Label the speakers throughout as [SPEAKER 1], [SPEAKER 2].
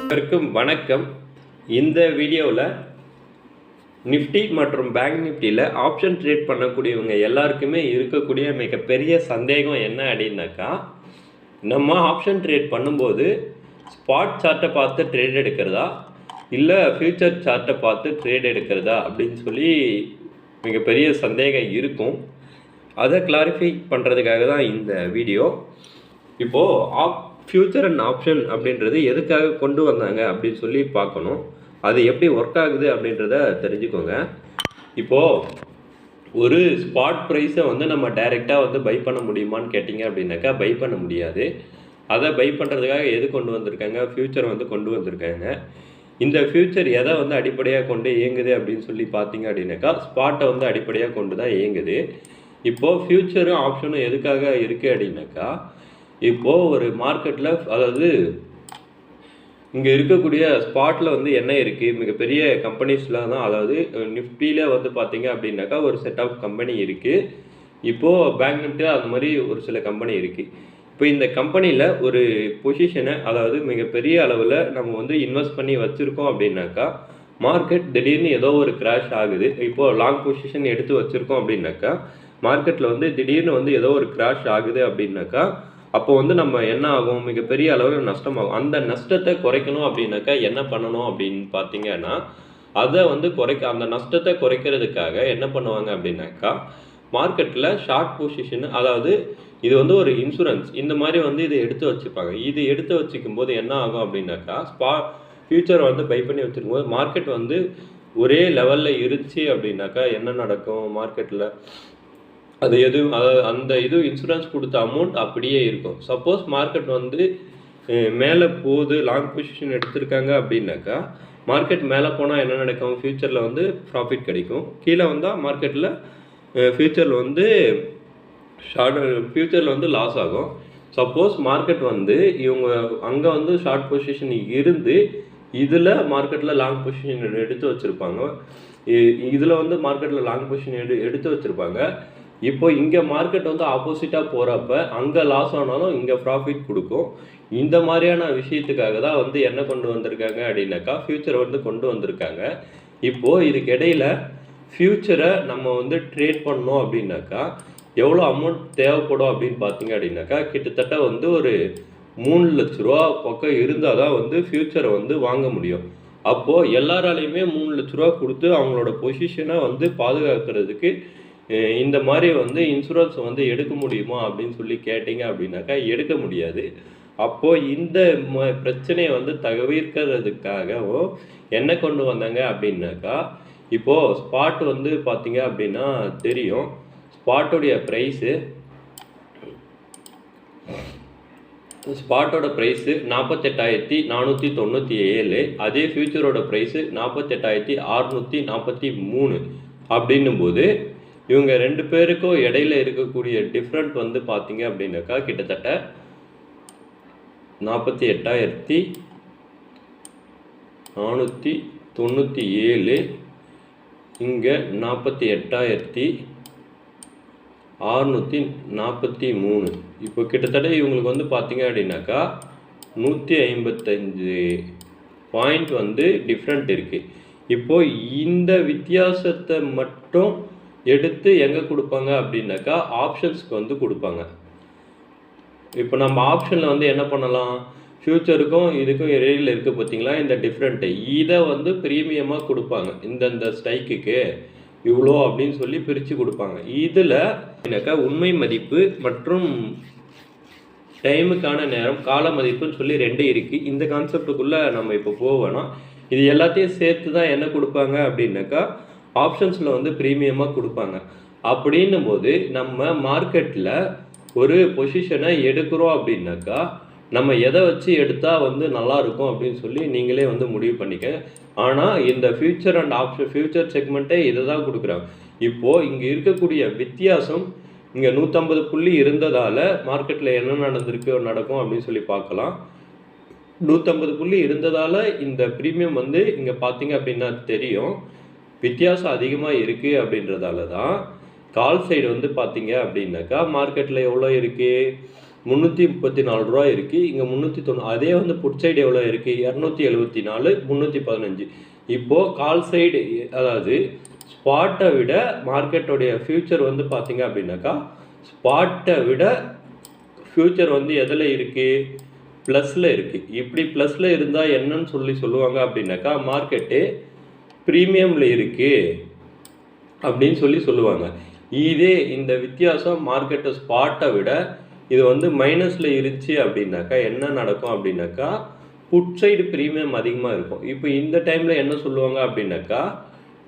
[SPEAKER 1] அனைவருக்கும் வணக்கம். இந்த வீடியோவில் நிஃப்டி மற்றும் பேங்க் நிஃப்டியில் ஆப்ஷன் ட்ரேட் பண்ணக்கூடியவங்க எல்லாருக்குமே இருக்கக்கூடிய மிகப்பெரிய சந்தேகம் என்ன அப்படின்னாக்கா, நம்ம ஆப்ஷன் ட்ரேட் பண்ணும்போது ஸ்பாட் சார்ட்டை பார்த்து ட்ரேட் எடுக்கிறதா இல்லை ஃபியூச்சர் சார்ட்டை பார்த்து ட்ரேட் எடுக்கிறதா அப்படின்னு சொல்லி மிகப்பெரிய சந்தேகம் இருக்கும். அதை கிளாரிஃபை பண்ணுறதுக்காக தான் இந்த வீடியோ. இப்போது ஃபியூச்சர் அண்ட் ஆப்ஷன் அப்படின்றது எதுக்காக கொண்டு வந்தாங்க அப்படின்னு சொல்லி பார்க்கணும். அது எப்படி ஒர்க் ஆகுது அப்படின்றத தெரிஞ்சுக்கோங்க. இப்போது ஒரு ஸ்பாட் ப்ரைஸை நம்ம டைரெக்டாக பை பண்ண முடியுமான்னு கேட்டிங்க அப்படின்னாக்கா பை பண்ண முடியாது. அதை பை பண்ணுறதுக்காக எது கொண்டு வந்திருக்காங்க? ஃபியூச்சர் கொண்டு வந்திருக்காங்க. இந்த ஃபியூச்சர் எதை அடிப்படையாக கொண்டு இயங்குது அப்படின்னு சொல்லி பார்த்தீங்க அப்படின்னாக்கா ஸ்பாட்டை அடிப்படையாக கொண்டு தான் இயங்குது. இப்போது ஃபியூச்சரும் ஆப்ஷனும் எதுக்காக இருக்குது அப்படின்னாக்கா, இப்போது ஒரு மார்க்கெட்டில் அதாவது இங்கே இருக்கக்கூடிய ஸ்பாட்டில் என்ன இருக்குது, மிகப்பெரிய கம்பெனிஸில் தான், அதாவது நிஃப்டியில் பார்த்தீங்க அப்படின்னாக்கா ஒரு செட் ஆஃப் கம்பெனி இருக்குது. இப்போது பேங்க் நிஃப்டியில் அந்த மாதிரி ஒரு சில கம்பெனி இருக்குது. இப்போ இந்த கம்பெனியில் ஒரு பொசிஷனை, அதாவது மிகப்பெரிய அளவில் நம்ம இன்வெஸ்ட் பண்ணி வச்சுருக்கோம் அப்படின்னாக்கா, மார்க்கெட் திடீர்னு ஏதோ ஒரு கிராஷ் ஆகுது. இப்போது லாங் பொசிஷன் எடுத்து வச்சுருக்கோம் அப்படின்னாக்கா மார்க்கெட்டில் திடீர்னு ஏதோ ஒரு கிராஷ் ஆகுது அப்படின்னாக்கா அப்போ நம்ம என்ன ஆகும், மிகப்பெரிய அளவில் நஷ்டமாகும். அந்த நஷ்டத்தை குறைக்கணும் அப்படின்னாக்கா என்ன பண்ணணும் அப்படின்னு பார்த்தீங்கன்னா, அதை அந்த நஷ்டத்தை குறைக்கிறதுக்காக என்ன பண்ணுவாங்க அப்படின்னாக்கா, மார்க்கெட்டில் ஷார்ட் பொசிஷன், அதாவது இது ஒரு இன்சூரன்ஸ், இந்த மாதிரி இதை எடுத்து வச்சுப்பாங்க. இது எடுத்து வச்சுக்கும் போது என்ன ஆகும் அப்படின்னாக்கா, ஃபியூச்சர் பை பண்ணி வச்சுருக்கும் போது மார்க்கெட் ஒரே லெவலில் இருந்துச்சு அப்படின்னாக்கா என்ன நடக்கும், மார்க்கெட்டில் அது அந்த இன்சூரன்ஸ் கொடுத்த அமௌண்ட் அப்படியே இருக்கும். சப்போஸ் மார்க்கெட் மேலே போகுது, லாங் பொசிஷன் எடுத்திருக்காங்க அப்படின்னாக்கா மார்க்கெட் மேலே போனால் என்ன நடக்கும், ஃபியூச்சரில் ப்ராஃபிட் கிடைக்கும். கீழே வந்தால் மார்க்கெட்டில் ஃபியூச்சரில் ஃபியூச்சரில் லாஸ் ஆகும். சப்போஸ் மார்க்கெட் இவங்க அங்கே ஷார்ட் பொசிஷன் இருந்து இதில் மார்க்கெட்டில் லாங் பொசிஷன் எடுத்து வச்சுருப்பாங்க. இதில் மார்க்கெட்டில் லாங் பொசிஷன் எடுத்து வச்சுருப்பாங்க. இப்போ இங்கே மார்க்கெட் ஆப்போசிட்டாக போகிறப்ப அங்கே லாஸ் ஆனாலும் இங்கே ப்ராஃபிட் கொடுக்கும். இந்த மாதிரியான விஷயத்துக்காக தான் என்ன கொண்டு வந்திருக்காங்க அப்படின்னாக்கா ஃபியூச்சரை கொண்டு வந்திருக்காங்க. இப்போது இதுக்கு இடையில் ஃபியூச்சரை நம்ம ட்ரேட் பண்ணோம் அப்படின்னாக்கா எவ்வளோ அமௌண்ட் தேவைப்படும் அப்படின்னு பார்த்தீங்க அப்படின்னாக்கா கிட்டத்தட்ட ஒரு 3 லட்ச ரூபா பக்கம் இருந்தால் தான் ஃபியூச்சரை வாங்க முடியும். அப்போது எல்லாராலையுமே 3 லட்ச ரூபா கொடுத்து அவங்களோட பொசிஷனை பாதுகாக்கிறதுக்கு இந்த மாதிரி இன்சூரன்ஸ் எடுக்க முடியுமா அப்படின்னு சொல்லி கேட்டிங்க அப்படின்னாக்கா எடுக்க முடியாது. அப்போது இந்த பிரச்சனையை தவிர்க்கிறதுக்காகவும் என்ன கொண்டு வந்தாங்க அப்படின்னாக்கா, இப்போது ஸ்பாட் பார்த்தீங்க அப்படின்னா தெரியும், ஸ்பாட்டோட ப்ரைஸு 48,497. அதே ஃபியூச்சரோட ப்ரைஸு 48,643. அப்படின்னும் போது இவங்க 2 பேருக்கும் இடையில இருக்கக்கூடிய டிஃப்ரெண்ட் பார்த்தீங்க அப்படின்னாக்கா கிட்டத்தட்ட 48,497, இங்கே 48,643. இப்போ கிட்டத்தட்ட இவங்களுக்கு பார்த்தீங்க அப்படின்னாக்கா 155 பாயிண்ட் டிஃப்ரெண்ட் இருக்குது. இப்போது இந்த வித்தியாசத்தை மட்டும் எடுத்து எங்கே கொடுப்பாங்க அப்படின்னாக்கா ஆப்ஷன்ஸ்க்கு கொடுப்பாங்க. இப்போ நம்ம ஆப்ஷனில் என்ன பண்ணலாம், ஃபியூச்சருக்கும் இதுக்கும் இடையில் இருக்குது பார்த்தீங்களா இந்த டிஃப்ரெண்ட்டு, இதை ப்ரீமியமாக கொடுப்பாங்க. இந்த ஸ்ட்ரைக்குக்கு இவ்வளோ அப்படின்னு சொல்லி பிரித்து கொடுப்பாங்க. இதில் என்னக்கா உண்மை மதிப்பு மற்றும் டைமுக்கான நேரம், கால மதிப்புன்னு சொல்லி 2 இருக்குது. இந்த கான்செப்டுக்குள்ளே நம்ம இப்போ போவேணும். இது எல்லாத்தையும் சேர்த்து தான் என்ன கொடுப்பாங்க அப்படின்னாக்கா ஆப்ஷன்ஸில் ப்ரீமியமாக கொடுப்பாங்க. அப்படின்னும் போது நம்ம மார்க்கெட்டில் ஒரு பொசிஷனை எடுக்கிறோம் அப்படின்னாக்கா நம்ம எதை வச்சு எடுத்தால் நல்லாயிருக்கும் அப்படின்னு சொல்லி நீங்களே முடிவு பண்ணிக்க. ஆனால் இந்த ஃபியூச்சர் அண்ட் ஆப்ஷன் ஃபியூச்சர் செக்மெண்ட்டே இதை தான் கொடுக்குறாங்க. இப்போது இங்கே இருக்கக்கூடிய வித்தியாசம், இங்கே 150 புள்ளி இருந்ததால் மார்க்கெட்டில் என்ன நடக்கும் அப்படின்னு சொல்லி பார்க்கலாம். 150 புள்ளி இருந்ததால் இந்த ப்ரீமியம் இங்கே பார்த்தீங்க அப்படின்னா தெரியும், வித்தியாசம் அதிகமாக இருக்குது. அப்படின்றதால தான் கால் சைடு பார்த்தீங்க அப்படின்னாக்கா மார்க்கெட்டில் எவ்வளோ இருக்குது, 334 ரூபா இருக்குது. இங்கே 390. அதே வந்து புட் சைடு எவ்வளோ இருக்குது? 274, 315. இப்போது கால் சைடு, அதாவது ஸ்பாட்டை விட மார்க்கெட்டோடைய ஃப்யூச்சர் வந்து பார்த்திங்க அப்படின்னாக்கா, ஸ்பாட்டை விட ஃப்யூச்சர் வந்து எதில் இருக்குது? ப்ளஸில் இருக்குது. இப்படி ப்ளஸில் இருந்தால் என்னன்னு சொல்லுவாங்க அப்படின்னாக்கா, மார்க்கெட்டு ப்ரீமியமில் இருக்குது அப்படின்னு சொல்லுவாங்க. இதே இந்த வித்தியாசம் மார்க்கெட்டு ஸ்பாட்டை விட இது வந்து மைனஸில் இருந்துச்சு அப்படின்னாக்கா என்ன நடக்கும் அப்படின்னாக்கா, புட் சைடு ப்ரீமியம் அதிகமாக இருக்கும். இப்போ இந்த டைமில் என்ன சொல்லுவாங்க அப்படின்னாக்கா,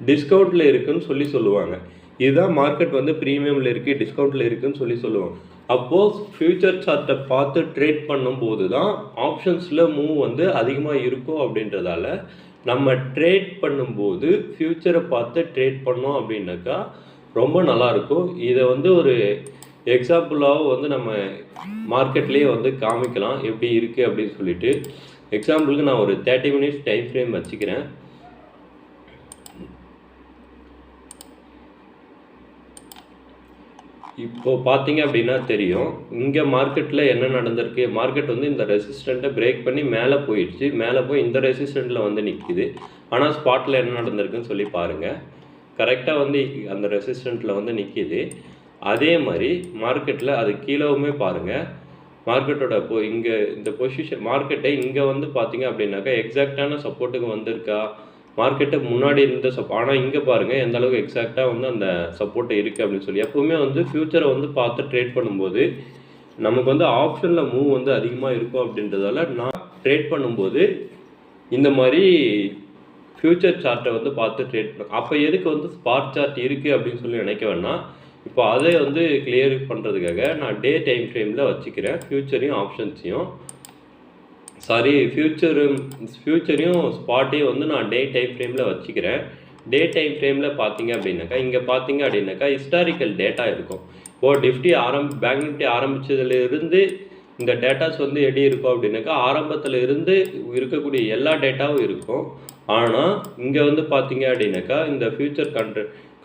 [SPEAKER 1] டிஸ்கவுண்ட்டில் இருக்குன்னு சொல்லுவாங்க. இதுதான் மார்க்கெட் வந்து ப்ரீமியமில் இருக்குது, டிஸ்கவுண்ட்டில் இருக்குன்னு சொல்லுவாங்க. அப்போது ஃப்யூச்சர் சார்ட்டை பார்த்து ட்ரேட் பண்ணும்போது தான் ஆப்ஷன்ஸில் மூவ் வந்து அதிகமாக இருக்கும். அப்படின்றதால நம்ம ட்ரேட் பண்ணும்போது ஃப்யூச்சரை பார்த்து ட்ரேட் பண்ணோம் அப்படின்னாக்கா ரொம்ப நல்லாயிருக்கும். இதை வந்து ஒரு எக்ஸாம்பிளாக வந்து நம்ம மார்க்கெட்லேயே வந்து காமிக்கலாம் எப்படி இருக்குது அப்படின்னு சொல்லிட்டு. எக்ஸாம்பிளுக்கு நான் ஒரு 30 மினிட்ஸ் டைம் ஃப்ரேம் வச்சுக்கிறேன். இப்போது பார்த்தீங்க அப்படின்னா தெரியும், இங்கே மார்க்கெட்டில் என்ன நடந்திருக்கு. மார்க்கெட் வந்து இந்த ரெசிஸ்டண்ட்டை பிரேக் பண்ணி மேலே போயிடுச்சு. மேலே போய் இந்த ரெசிஸ்டண்ட்டில் வந்து நிற்கிது. ஆனால் ஸ்பாட்டில் என்ன நடந்திருக்குன்னு சொல்லி பாருங்கள். கரெக்டாக வந்து அந்த ரெசிஸ்டண்ட்டில் வந்து நிற்கிது. அதே மாதிரி மார்க்கெட்டில் அது கீழவுமே பாருங்கள். மார்க்கெட்டோட இங்கே இந்த பொசிஷன் மார்க்கெட்டை இங்கே வந்து பார்த்தீங்க அப்படின்னாக்கா எக்ஸாக்டான சப்போர்ட்டுக்கு வந்திருக்கா, மார்க்கெட்டை முன்னாடி இருந்த ஆனால் இங்கே பாருங்கள் எந்த அளவுக்கு எக்ஸாக்டாக வந்து அந்த சப்போர்ட்டு இருக்குது அப்படின்னு சொல்லி. எப்போவுமே வந்து ஃப்யூச்சரை வந்து பார்த்து ட்ரேட் பண்ணும்போது நமக்கு வந்து ஆப்ஷனில் மூவ் வந்து அதிகமாக இருக்கும். அப்படின்றதால நான் ட்ரேட் பண்ணும்போது இந்த மாதிரி ஃப்யூச்சர் சார்ட்டை வந்து பார்த்து ட்ரேட் பண்ண. அப்போ எதுக்கு வந்து ஸ்பாட் சார்ட் இருக்குது அப்படின்னு சொல்லி நினைக்க வேணாம். இப்போ அதை வந்து கிளியர் பண்ணுறதுக்காக நான் டே டைம் ஃப்ரேமில் வச்சுக்கிறேன். ஃப்யூச்சரையும் ஆப்ஷன்ஸையும் ஃப்யூச்சரையும் ஸ்பாட்டையும் வந்து நான் டே டைம் ஃப்ரேமில் வச்சுக்கிறேன். டே டைம் ஃப்ரேமில் பார்த்தீங்க அப்படின்னாக்கா, இங்கே பார்த்தீங்க அப்படின்னாக்கா ஹிஸ்டாரிக்கல் டேட்டா இருக்கும். இப்போது பேங்க் நிஃப்டி ஆரம்பித்ததுலேருந்து இந்த டேட்டாஸ் வந்து எப்படி இருக்கும் அப்படின்னாக்கா, ஆரம்பத்தில் இருந்து இருக்கக்கூடிய எல்லா டேட்டாவும் இருக்கும். ஆனால் இங்கே வந்து பார்த்தீங்க அப்படின்னாக்கா, இந்த ஃப்யூச்சர்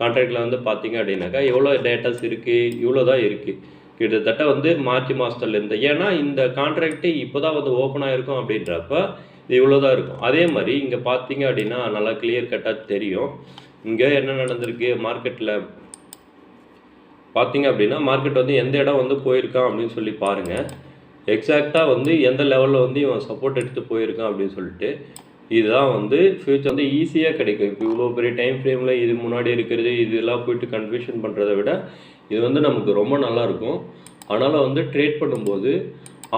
[SPEAKER 1] கான்ட்ராக்டில் வந்து பார்த்தீங்க அப்படின்னாக்கா எவ்வளோ டேட்டாஸ் இருக்குது, இவ்வளோ தான் இருக்குது. கிட்டத்தட்ட வந்து மார்ச் மாதத்துலேருந்து, ஏன்னா இந்த கான்ட்ராக்டு இப்போ தான் வந்து ஓப்பன் ஆகிருக்கும். அப்படின்றப்ப இது இவ்வளோ தான் இருக்கும். அதே மாதிரி இங்கே பார்த்தீங்க அப்படின்னா நல்லா கிளியர் கட்டாக தெரியும். இங்கே என்ன நடந்திருக்கு மார்க்கெட்டில் பார்த்தீங்க அப்படின்னா, மார்க்கெட் வந்து எந்த இடம் வந்து போயிருக்கான் அப்படின்னு சொல்லி பாருங்கள். எக்ஸாக்டாக வந்து எந்த லெவலில் வந்து இவன் சப்போர்ட் எடுத்து போயிருக்கான் அப்படின்னு சொல்லிட்டு. இதுதான் வந்து ஃப்யூச்சர் வந்து ஈஸியாக கிடைக்கும். இப்போ இவ்வளோ பெரிய டைம் ஃப்ரேமில் இது முன்னாடி இருக்கிறது இதெல்லாம் போய்ட்டு கன்ஃபியூஷன் பண்ணுறதை விட இது வந்து நமக்கு ரொம்ப நல்லாயிருக்கும். அதனால் வந்து ட்ரேட் பண்ணும்போது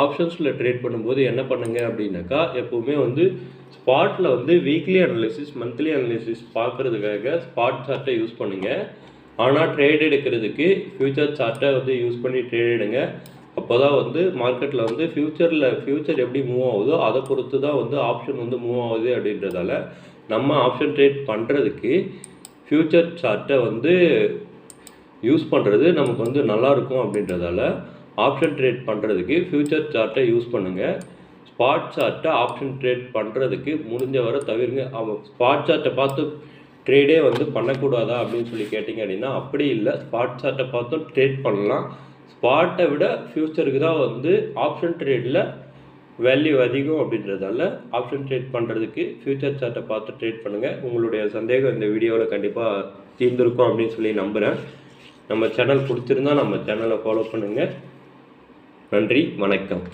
[SPEAKER 1] ஆப்ஷன்ஸில் ட்ரேட் பண்ணும்போது என்ன பண்ணுங்க அப்படின்னாக்கா, எப்போவுமே வந்து ஸ்பாட்டில் வந்து வீக்லி அனலிசிஸ், மந்த்லி அனலிசிஸ் பார்க்குறதுக்காக ஸ்பாட் சார்ட்டை யூஸ் பண்ணுங்கள். ஆனால் ட்ரேட் எடுக்கிறதுக்கு ஃப்யூச்சர் சார்ட்டை வந்து யூஸ் பண்ணி ட்ரேட் எடுங்க. அப்போ தான் வந்து மார்க்கெட்டில் வந்து ஃப்யூச்சர் எப்படி மூவ் ஆகுதோ அதை பொறுத்து தான் வந்து ஆப்ஷன் வந்து மூவ் ஆகுது. அப்படின்றதால நம்ம ஆப்ஷன் ட்ரேட் பண்ணுறதுக்கு ஃப்யூச்சர் சார்ட்டை வந்து யூஸ் பண்ணுறது நமக்கு வந்து நல்லாயிருக்கும். அப்படின்றதால ஆப்ஷன் ட்ரேட் பண்ணுறதுக்கு ஃப்யூச்சர் சார்ட்டை யூஸ் பண்ணுங்கள். ஸ்பாட் சார்ட்டை ஆப்ஷன் ட்ரேட் பண்ணுறதுக்கு முடிஞ்ச வரை தவிருங்க. ஸ்பாட் சார்ட்டை பார்த்து ட்ரேடே வந்து பண்ணக்கூடாதா அப்படின்னு சொல்லி கேட்டிங்க அப்படின்னா அப்படி இல்லை. ஸ்பாட் சார்ட்டை பார்த்தும் ட்ரேட் பண்ணலாம். ஸ்பாட்டை விட ஃப்யூச்சருக்கு தான் வந்து ஆப்ஷன் ட்ரேடில் வேல்யூ அதிகம். அப்படின்றதால ஆப்ஷன் ட்ரேட் பண்ணுறதுக்கு ஃப்யூச்சர் சார்ட்டை பார்த்து ட்ரேட் பண்ணுங்கள். உங்களுடைய சந்தேகம் இந்த வீடியோவில் கண்டிப்பாக தீர்ந்திருக்கும் அப்படின்னு சொல்லி நம்புகிறேன். நம்ம சேனல் பிடிச்சிருந்தா நம்ம சேனலை ஃபாலோ பண்ணுங்கள். நன்றி, வணக்கம்.